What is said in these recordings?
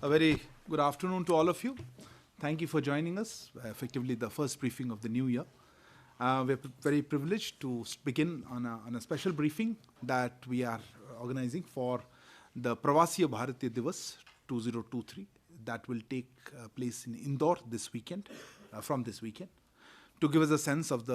A very good afternoon to all of you. Thank you for joining us, effectively the first briefing of the new year. We're very privileged to begin on a special briefing that we are organizing for the Pravasi Bharatiya Divas 2023 that will take place in Indore this weekend, from this weekend, to give us a sense of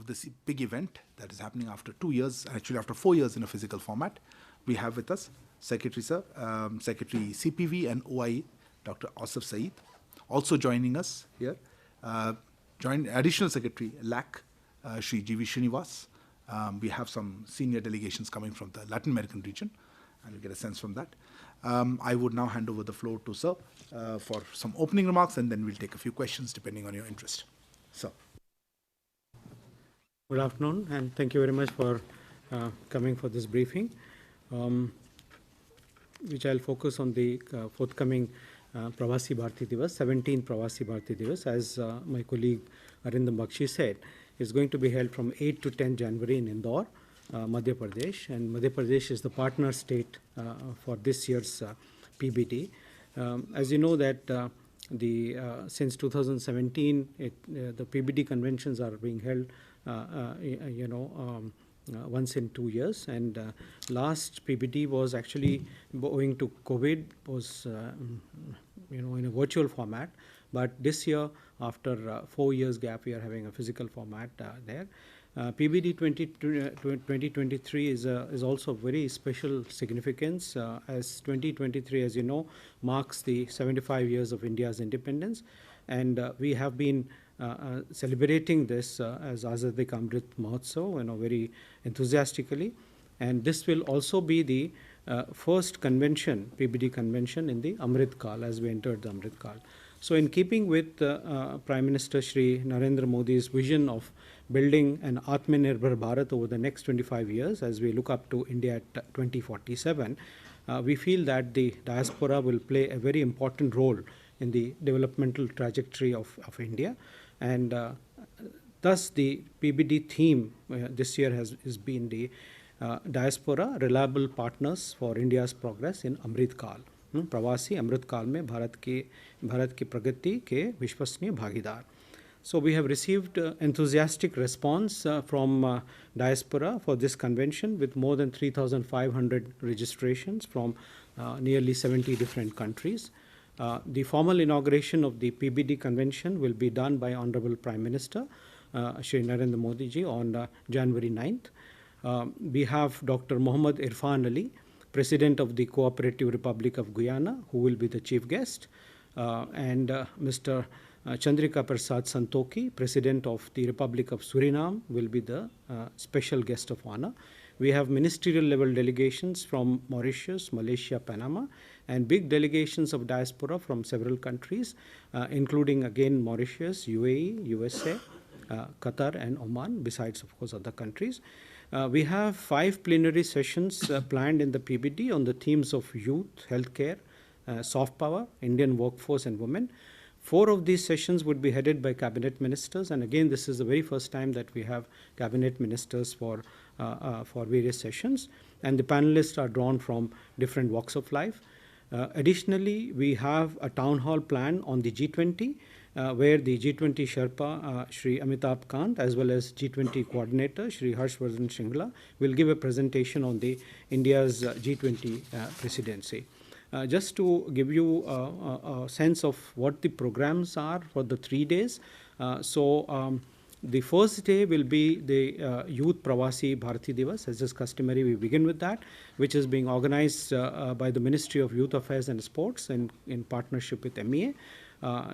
this big event that is happening after 2 years, actually after 4 years in a physical format. We have with us Secretary Sir, Secretary CPV and OIA, Dr. Asif Saeed. Also joining us here, Additional Secretary LAC, Shri G.V. Srinivas. We have some senior delegations coming from the Latin American region, and we'll get a sense from that. I would now hand over the floor to Sir for some opening remarks, and then we'll take a few questions depending on your interest. Sir. Good afternoon, and thank you very much for coming for this briefing, which I'll focus on the forthcoming Pravasi Bharatiya Divas, 17th Pravasi Bharatiya Divas, as my colleague Arindam Bakshi said, is going to be held from 8 to 10 January in Indore, Madhya Pradesh, and Madhya Pradesh is the partner state for this year's PBD. As you know that since 2017, the PBD conventions are being held, once in 2 years, and last PBD was actually, owing to COVID, was in a virtual format. But this year, after 4 years gap, we are having a physical format there. PBD 2023 is also very special significance, as 2023, as you know, marks the 75 years of India's independence, and we have been celebrating this as Azadi Ka Amrit Mahotsav, very enthusiastically, and this will also be the first convention, PBD convention, in the Amrit Kal, as we entered the Amrit Kal. So in keeping with Prime Minister Shri Narendra Modi's vision of building an Atmanirbhar Bharat over the next 25 years, as we look up to India at 2047, we feel that the diaspora will play a very important role in the developmental trajectory of India. And thus the PBD theme this year has been the diaspora reliable partners for India's progress in Amrit Kal. Pravasi Amrit Kal mein Bharat ki pragati ke vishwasniy bhagidar. So we have received enthusiastic response from diaspora for this convention, with more than 3,500 registrations from nearly 70 different countries. The formal inauguration of the PBD convention will be done by Honorable Prime Minister Shri Narendra Modi ji on January 9th. We have Dr. Muhammad Irfan Ali, President of the Cooperative Republic of Guyana, who will be the chief guest, and Mr. Chandrika Prasad Santoki, President of the Republic of Suriname, will be the special guest of honor. We have ministerial level delegations from Mauritius, Malaysia, Panama, and big delegations of diaspora from several countries, including again Mauritius, UAE, USA, Qatar, and Oman, besides of course other countries. We have 5 plenary sessions planned in the PBD on the themes of youth, healthcare, soft power, Indian workforce, and women. 4 of these sessions would be headed by cabinet ministers, and again this is the very first time that we have cabinet ministers for various sessions, and the panelists are drawn from different walks of life. Additionally, we have a town hall plan on the G20, where the G20 Sherpa, Shri Amitabh Kant, as well as G20 coordinator, Shri Harshvardhan Shringla, will give a presentation on the India's G20 presidency. Just to give you a sense of what the programs are for the 3 days. The first day will be the Youth Pravasi Bharatiya Divas, as is customary. We begin with that, which is being organized by the Ministry of Youth Affairs and Sports in partnership with MEA.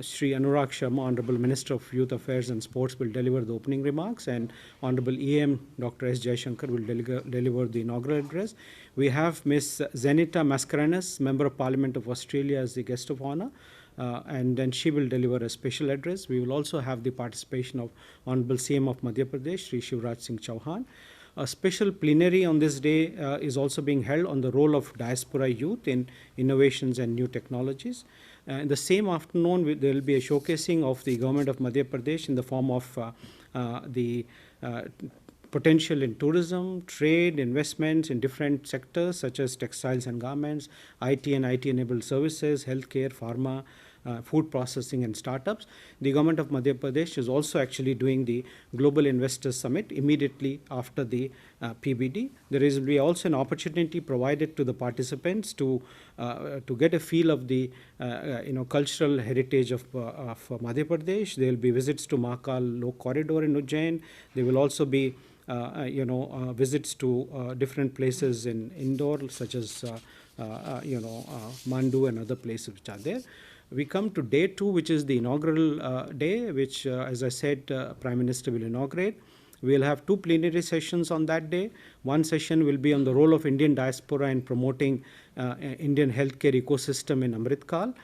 Shri Anurag Sharma, Honorable Minister of Youth Affairs and Sports, will deliver the opening remarks, and Honorable EM Dr. S. Jaishankar will deliver the inaugural address. We have Ms. Zenita Mascarenhas, Member of Parliament of Australia, as the guest of honor, and then she will deliver a special address. We will also have the participation of Honorable CM of Madhya Pradesh, Shri Shivraj Singh Chauhan. A special plenary on this day is also being held on the role of diaspora youth in innovations and new technologies. In the same afternoon, there will be a showcasing of the government of Madhya Pradesh in the form of the potential in tourism, trade, investments in different sectors such as textiles and garments, IT and IT-enabled services, healthcare, pharma, food processing and startups. The government of Madhya Pradesh is also actually doing the Global Investors Summit immediately after the PBD. There will be also an opportunity provided to the participants to get a feel of the cultural heritage of Madhya Pradesh. There will be visits to Mahakal Lok Corridor in Ujjain. There will also be visits to different places in Indore, such as Mandu and other places which are there. We come to day 2, which is the inaugural day, which, as I said, Prime Minister will inaugurate. We will have 2 plenary sessions on that day. One session will be on the role of Indian diaspora in promoting Indian healthcare ecosystem in Amritkal.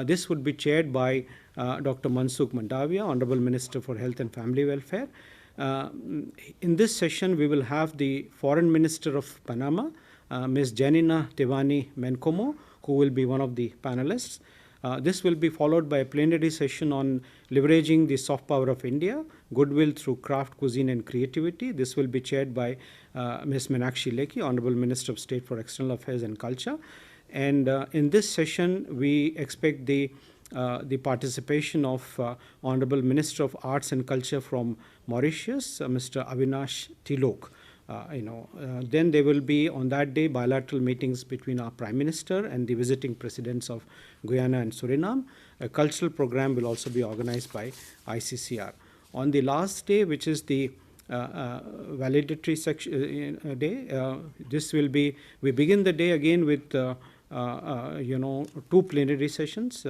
This would be chaired by Dr. Mansukh Mandavia, Honorable Minister for Health and Family Welfare. In this session, we will have the Foreign Minister of Panama, Ms. Janina Tewani Menkomo, who will be one of the panelists. This will be followed by a plenary session on leveraging the soft power of India, goodwill through craft, cuisine and creativity. This will be chaired by Ms. Meenakshi Lekhi, Honorable Minister of State for External Affairs and Culture. And in this session, we expect the participation of Honorable Minister of Arts and Culture from Mauritius, Mr. Avinash Tilok. Then there will be on that day bilateral meetings between our Prime Minister and the visiting presidents of Guyana and Suriname. A cultural program will also be organized by ICCR. On the last day, which is the valedictory day, this will be, we begin the day again with 2 plenary sessions.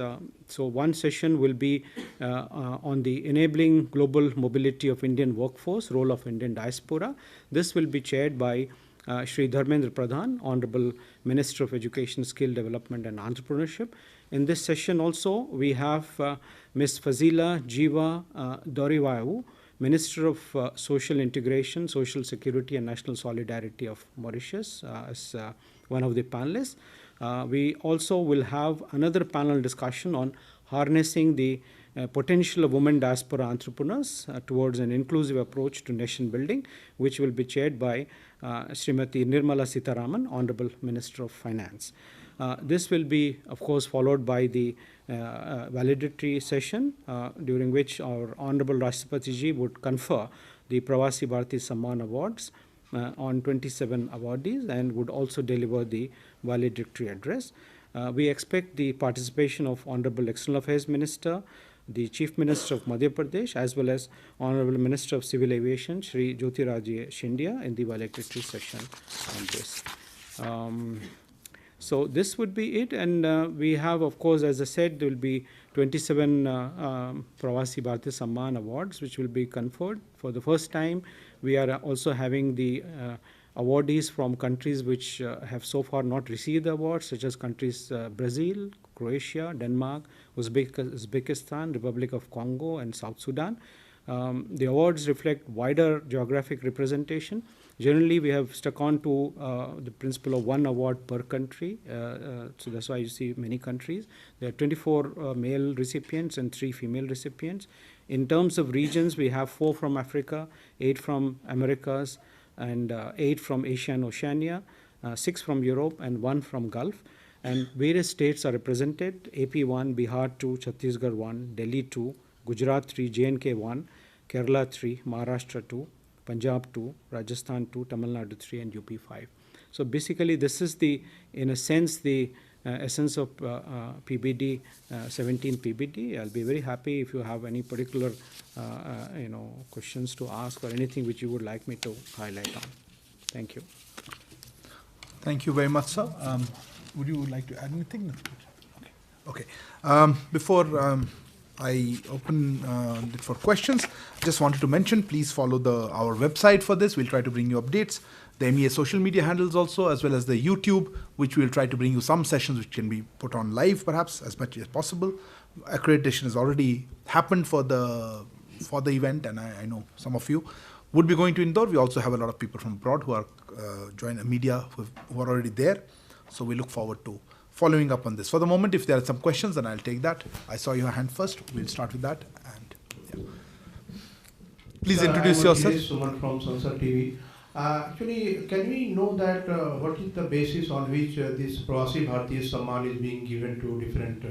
So one session will be on the enabling global mobility of Indian workforce, role of Indian diaspora. This will be chaired by Shri Dharmendra Pradhan, Honorable Minister of Education, Skill Development and Entrepreneurship. In this session also, we have Ms. Fazila Jiva Dorivayu, Minister of Social Integration, Social Security and National Solidarity of Mauritius, as one of the panelists. We also will have another panel discussion on harnessing the potential of women diaspora entrepreneurs towards an inclusive approach to nation building, which will be chaired by Srimati Nirmala Sitharaman, Honorable Minister of Finance. This will be, of course, followed by the valedictory session, during which our Honorable Rashtrapati Ji would confer the Pravasi Bharatiya Samman Awards on 27 awardees and would also deliver the valedictory address. We expect the participation of Honorable External Affairs Minister, the Chief Minister of Madhya Pradesh, as well as Honorable Minister of Civil Aviation, Shri Jyotiradiya Scindia, in the valedictory session on this. So this would be it, and we have, of course, as I said, there will be 27 Pravasi Bharatiya Samman Awards, which will be conferred. For the first time, we are also having the awardees from countries which have so far not received the awards, such as countries Brazil, Croatia, Denmark, Uzbekistan, Republic of Congo, and South Sudan. The awards reflect wider geographic representation. Generally, we have stuck on to the principle of 1 award per country. So that's why you see many countries. There are 24 male recipients and 3 female recipients. In terms of regions, we have 4 from Africa, 8 from Americas, and 8 from Asia and Oceania, 6 from Europe, and 1 from Gulf. And various states are represented: AP 1, Bihar 2, Chhattisgarh 1, Delhi 2, Gujarat 3, JNK 1, Kerala 3, Maharashtra 2, Punjab 2, Rajasthan 2, Tamil Nadu 3, and UP 5. So basically, this is the, in a sense, the essence of PBD, 17 PBD. I'll be very happy if you have any particular, questions to ask or anything which you would like me to highlight on. Thank you. Thank you very much, sir. Would you like to add anything? Okay. Before I open it for questions, just wanted to mention, please follow our website for this. We'll try to bring you updates. The MEA social media handles also, as well as the YouTube, which we'll try to bring you some sessions which can be put on live, perhaps, as much as possible. Accreditation has already happened for the event, and I know some of you would be going to Indore. We also have a lot of people from abroad who are joining media who are already there. So we look forward to following up on this. For the moment, if there are some questions, then I'll take that. I saw your hand first. We'll start with that. And yeah. Please Sir, introduce I'm yourself. Suman from Sansar TV. Actually, can we know that what is the basis on which this Pravasi Bharatiya Samman is being given to different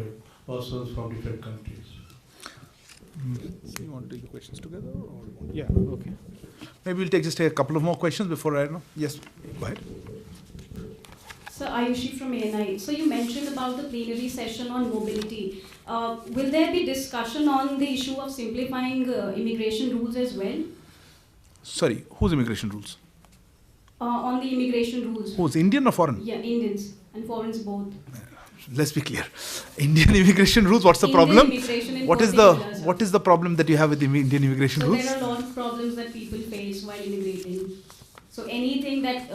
persons from different countries? So you want to take the questions together? Or? Yeah, okay. Maybe we'll take a couple of more questions before I know. Yes, go ahead. So Ayushi from ANI. So you mentioned about the plenary session on mobility. Will there be discussion on the issue of simplifying immigration rules as well? Sorry, whose immigration rules? On the immigration rules. Who's Indian or foreign? Yeah, Indians and foreigners both. Let's be clear. Indian immigration rules. What's the Indian problem? immigration in What is the problem that you have with the Indian immigration so rules? there are a lot of problems that people face while immigrating. So anything that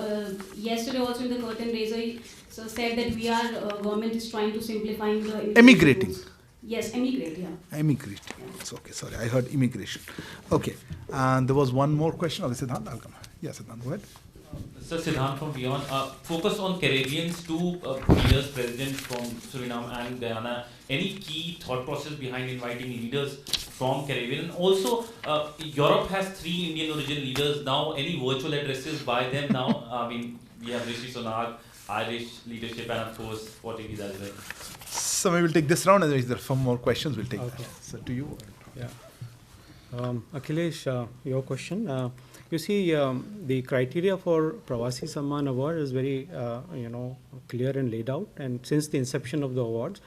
yesterday also in the curtain raiser so said that we are government is trying to simplifying the Emigrating. rules. Yes, emigrate. Yeah. Emigrate. Yeah. It's okay. Sorry, I heard immigration. Okay. And there was one more question. Okay, Siddhant, I'll come. Yes, Siddhant, go ahead. Sir Siddhant from Beyond. Focus on Caribbean's two leaders, presidents from Suriname and Guyana. Any key thought process behind inviting leaders from Caribbean? And also, Europe has 3 Indian origin leaders now. Any virtual addresses by them now? I mean, we have Rishi Sunak, Irish leadership, and of course, Portuguese as well. So maybe we'll take this round, and if there are some more questions, we'll take Okay. that. So to you. Yeah. Akhilesh, your question. You see, the criteria for Pravasi Samman Award is very, clear and laid out. And since the inception of the awards,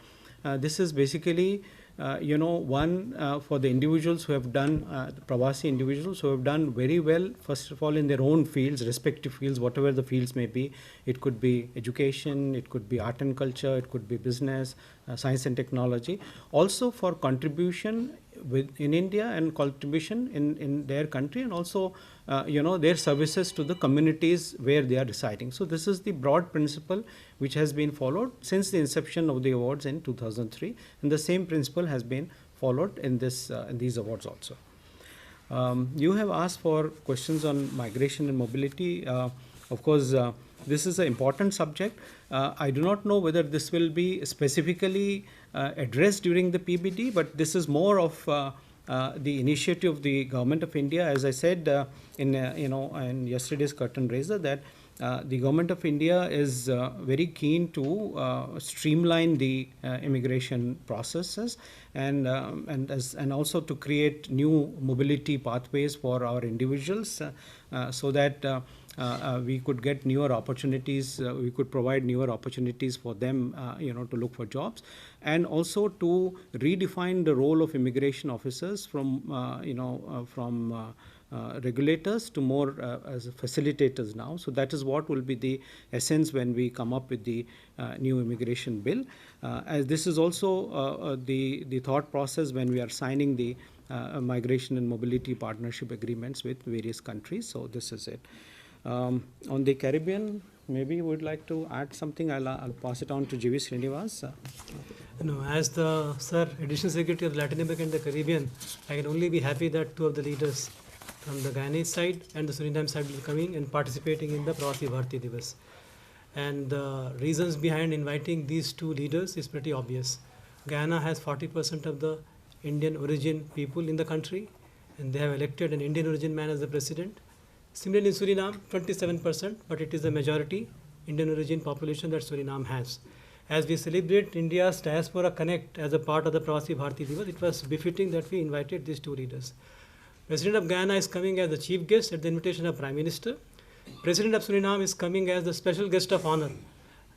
this is basically, one for the individuals who have done, the Pravasi individuals who have done very well, first of all, in their own fields, respective fields, whatever the fields may be. It could be education, it could be art and culture, it could be business, science and technology. Also for contribution in India and contribution in their country, and also their services to the communities where they are residing. So this is the broad principle which has been followed since the inception of the awards in 2003, and the same principle has been followed in these awards also. You have asked for questions on migration and mobility. Of course, this is an important subject. I do not know whether this will be specifically addressed during the PBD, but this is more of the initiative of the Government of India. As I said in yesterday's curtain raiser, that the Government of India is very keen to streamline the immigration processes and also to create new mobility pathways for our individuals so that we could get newer opportunities, we could provide newer opportunities for them, to look for jobs, and also to redefine the role of immigration officers from regulators to more as facilitators now. So that is what will be the essence when we come up with the new immigration bill. As this is also the thought process when we are signing the migration and mobility partnership agreements with various countries. So this is it. On the Caribbean, maybe you would like to add something. I'll pass it on to G.V. Srinivas. No, as the Additional Secretary of Latin America and the Caribbean, I can only be happy that 2 of the leaders from the Guyanese side and the Suriname side will be coming and participating in the Pravasi Bharatiya Divas. And the reasons behind inviting these 2 leaders is pretty obvious. Guyana has 40% of the Indian origin people in the country, and they have elected an Indian origin man as the president. Similarly, in Suriname, 27%, but it is the majority Indian origin population that Suriname has. As we celebrate India's Diaspora Connect as a part of the Pravasi Bharatiya Divas, it was befitting that we invited these 2 leaders. President of Guyana is coming as the chief guest at the invitation of Prime Minister. President of Suriname is coming as the special guest of honor.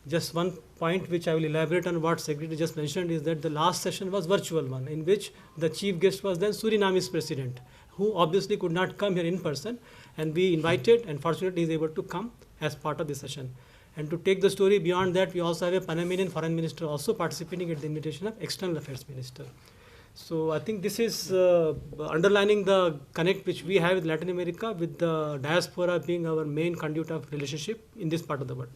Just one point which I will elaborate on what Secretary just mentioned is that the last session was virtual one, in which the chief guest was then Suriname's president, who obviously could not come here in person, and we invited, and fortunately he is able to come as part of the session. And to take the story beyond that, we also have a Panamanian foreign minister also participating at the invitation of external affairs minister. So I think this is underlining the connect which we have with Latin America, with the diaspora being our main conduit of relationship in this part of the world.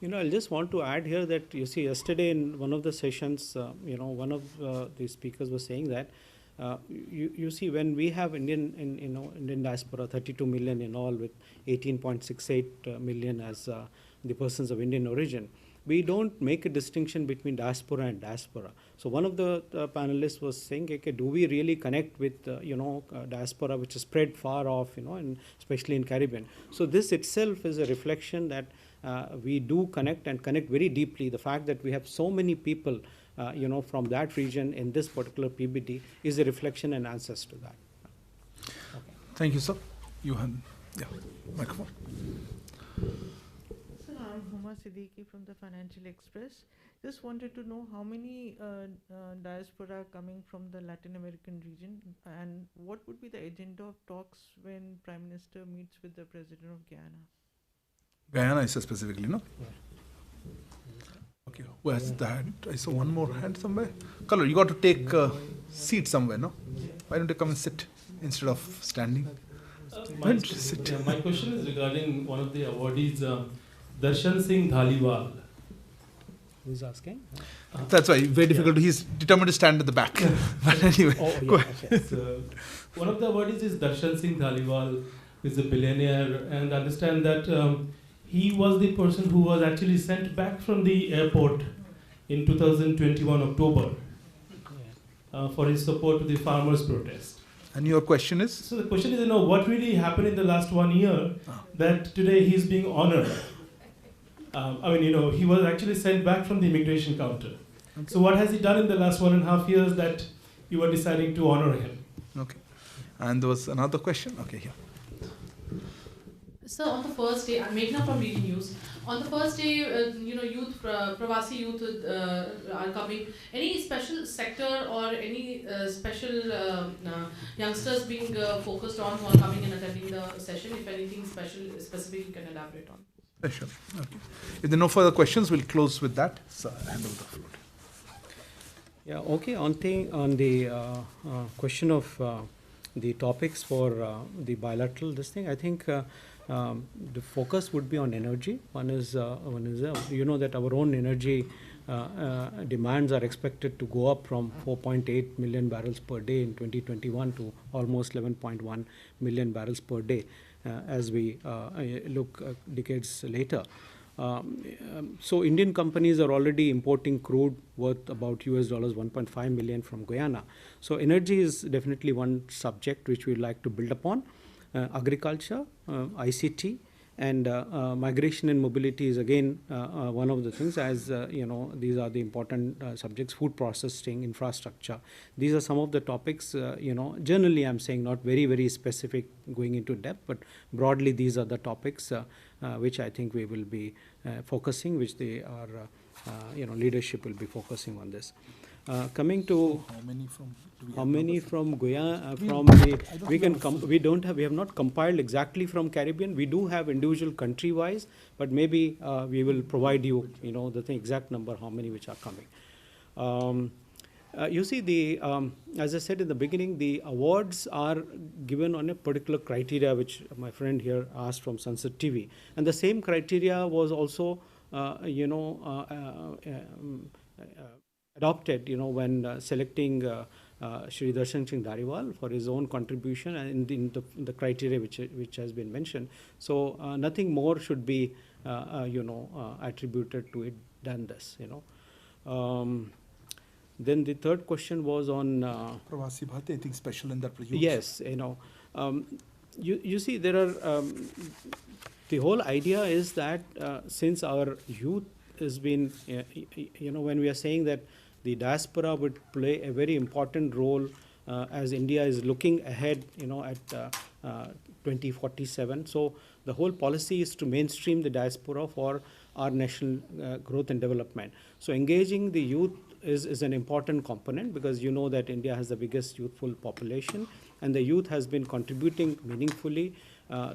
I just want to add here that you see yesterday in one of the sessions, one of the speakers was saying that you see when we have Indian diaspora, 32 million in all, with 18.68 million as the persons of Indian origin. we don't make a distinction between diaspora and diaspora. So one of the panelists was saying, okay, do we really connect with diaspora which is spread far off, and especially in Caribbean? So this itself is a reflection that we do connect and connect very deeply. The fact that we have so many people, from that region in this particular PBD is a reflection and answers to that. Okay. Thank you, sir. You have, microphone. Sir, I'm Huma Siddiqui from the Financial Express. Just wanted to know how many diaspora are coming from the Latin American region, and what would be the agenda of talks when Prime Minister meets with the President of Guyana? Guyana is specifically, no? Okay, where's that? I saw one more hand somewhere. Color, you got to take a seat somewhere, no? Why don't you come and sit instead of standing? My question is regarding one of the awardees, Darshan Singh Dhaliwal. Who's asking? That's why, very difficult. He's determined to stand at the back. But anyway, go ahead. Okay. So, one of the awardees is Darshan Singh Dhaliwal, who is a billionaire, and I understand that he was the person who was actually sent back from the airport in 2021 October for his support to the farmers' protest. And your question is? So the question is, what really happened in the last 1 year that today he's being honored? He was actually sent back from the immigration counter. Okay. So what has he done in the last 1.5 years that you were deciding to honor him? Okay. And there was another question? Okay, here. So on the first day, I'm Meghna from DD News. On the first day, youth, Pravasi youth are coming. Any special sector or any special youngsters being focused on who are coming and attending the session? If anything specific you can elaborate on. Sure. Okay. If there are no further questions, we'll close with that. So I hand over the floor. Yeah. Okay. On the question of the topics for the bilateral, I think. The focus would be on energy. One is that our own energy demands are expected to go up from 4.8 million barrels per day in 2021 to almost 11.1 million barrels per day as we look decades later. So Indian companies are already importing crude worth about $1.5 million from Guyana. So energy is definitely one subject which we'd like to build upon. Agriculture, ICT, and migration and mobility is again one of the things, as these are the important subjects. Food processing, infrastructure, these are some of the topics. Generally I'm saying not very, very specific going into depth, but broadly these are the topics which I think we will be focusing, which leadership will be focusing on this. Coming to how many from Guyana, we have not compiled exactly from Caribbean. We do have individual country wise, but maybe we will provide you, the exact number, how many which are coming. You see, as I said in the beginning, the awards are given on a particular criteria, which my friend here asked from Sunset TV, and the same criteria was also, adopted, when selecting Shri Darshan Singh Dhaliwal for his own contribution and in the criteria which has been mentioned. So nothing more should be, attributed to it than this. Then the third question was on Pravasi Bharatiya, anything special in that? Yes, you see, there are the whole idea is that since our youth has been, when we are saying that the diaspora would play a very important role as India is looking ahead, at 2047. So the whole policy is to mainstream the diaspora for our national growth and development. So engaging the youth is an important component, because you know that India has the biggest youthful population, and the youth has been contributing meaningfully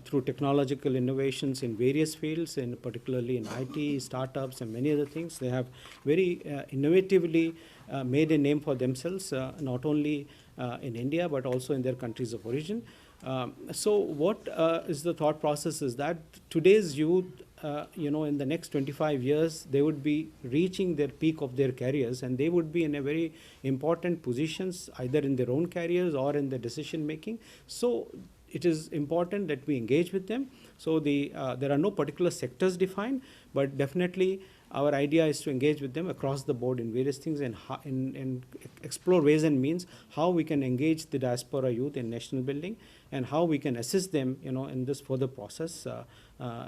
through technological innovations in various fields, and particularly in IT, startups, and many other things. They have very innovatively made a name for themselves, not only in India, but also in their countries of origin. So what is the thought process is that today's youth, in the next 25 years, they would be reaching their peak of their careers, and they would be in a very important positions, either in their own careers or in the decision making. So it is important that we engage with them. So there are no particular sectors defined, but definitely our idea is to engage with them across the board in various things and explore ways and means how we can engage the diaspora youth in national building and how we can assist them, in this further process,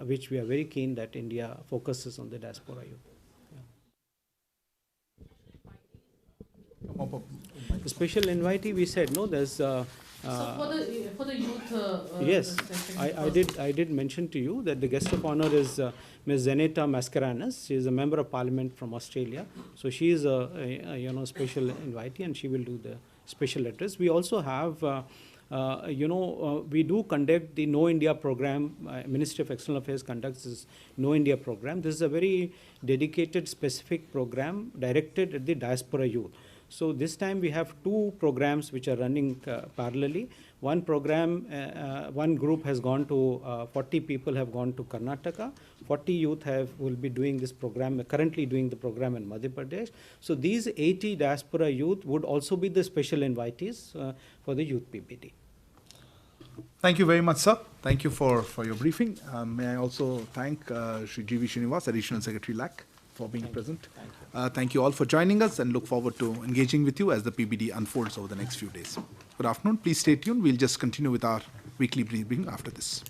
which we are very keen that India focuses on the diaspora youth. The special invitee, we said, no, there's... so for the youth... yes, session, I did mention to you that the guest of honor is Ms. Zeneta Mascarenas. She is a member of parliament from Australia. So she is a special invitee and she will do the special address. We also have... we do conduct the No India program. Ministry of External Affairs conducts this No India program. This is a very dedicated, specific program directed at the diaspora youth. So this time we have two programs which are running parallelly. One program, one group has gone to, 40 people have gone to Karnataka. 40 youth will be doing this program, currently doing the program in Madhya Pradesh. So these 80 diaspora youth would also be the special invitees for the youth PBD. Thank you very much, sir. Thank you for your briefing. May I also thank Shri G.V. Srinivas, Additional Secretary LAC, for being present. Thank you all for joining us and look forward to engaging with you as the PBD unfolds over the next few days. Good afternoon. Please stay tuned. We'll just continue with our weekly briefing after this.